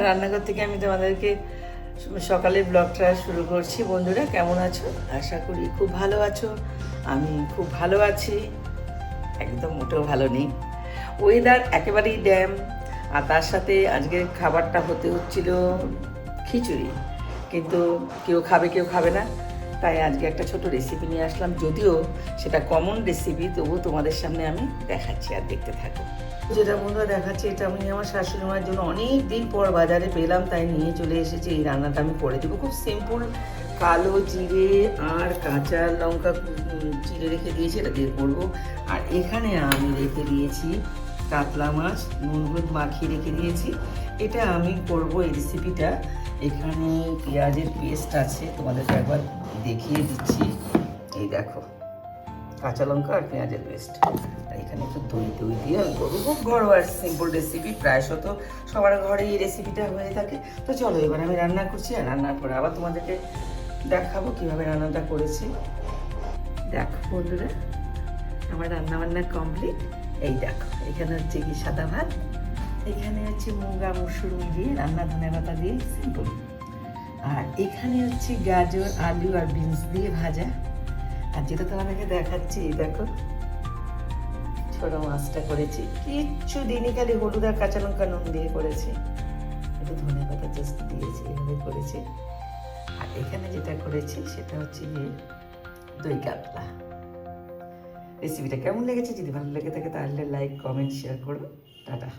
রান্নাঘর থেকে আমি তোমাদেরকে সকালের ব্লগটা শুরু করছি। বন্ধুরা কেমন আছো? আশা করি খুব ভালো আছো। আমি খুব ভালো আছি, একদম মোটেও ভালো নেই। ওয়েদার একেবারেই ড্যাম, আর তার সাথে আজকে খাবারটা হতে হচ্ছিল খিচুড়ি, কিন্তু কেউ খাবে কেউ খাবে না, তাই আজকে একটা ছোট রেসিপি নিয়ে আসলাম। যদিও সেটা কমন রেসিপি, তবুও তোমাদের সামনে আমি দেখাচ্ছি, আর দেখতে থাকো। যেটা বন্ধুরা দেখাচ্ছি, এটা আমি আমার শাশুড়ি মায়ের জন্য অনেক দিন পর বাজারে পেলাম, তাই নিয়ে চলে এসেছি। এই রান্নাটা আমি করে দেবো, খুব সিম্পল। কালো জিরে আর কাঁচা লঙ্কা চিড়ে রেখে দিয়েছি, এটা দিয়ে করবো। আর এখানে আমি রেখে দিয়েছি কাতলা মাছ, নুন হলুদ মাখিয়ে রেখে দিয়েছি। এটা আমি করব এই রেসিপিটা। এখানে পেঁয়াজের পেস্ট আছে, তোমাদেরকে একবার দেখিয়ে দিচ্ছি। এই দেখো, কাঁচা লঙ্কা আর পেঁয়াজের পেস্ট। আর এখানে একটু দই দিয়ে আমি করবো। খুব ঘরোয়া সিম্পল রেসিপি, প্রায়শত সবার ঘরে এই রেসিপিটা হয়ে থাকে। তো চলো এবার আমি রান্না করছি, আর রান্নার পরে আবার তোমাদেরকে দেখাবো কীভাবে রান্নাটা করেছি। দেখো বন্ধুরা, আমার রান্নাবান্না কমপ্লিট। এই দেখো, এখানে হচ্ছে কি সাদা ভাত, এখানে হচ্ছে মুগা মসুর দিয়ে রান্না, ধনে পাতা দিয়ে সিম্পল। আর এখানে হচ্ছে গাজর, আলু আর বিনস দিয়ে ভাজা। আর যেটা তোমাদেরকে দেখাচ্ছি, দেখো ছোট মাছটা করেছি, কিচ্ছু দিনই, খালি হলুদ আর কাঁচা লঙ্কা নুন দিয়ে করেছি, একটু ধনে পাতা জাস্ট দিয়েছি, এভাবে করেছি। আর এখানে যেটা করেছি সেটা হচ্ছে গিয়ে দই কাতলা। রেসিপিটা কেমন লেগেছে? যদি ভালো লেগে থাকে তাহলে লাইক, কমেন্ট, শেয়ার করো। টাটা।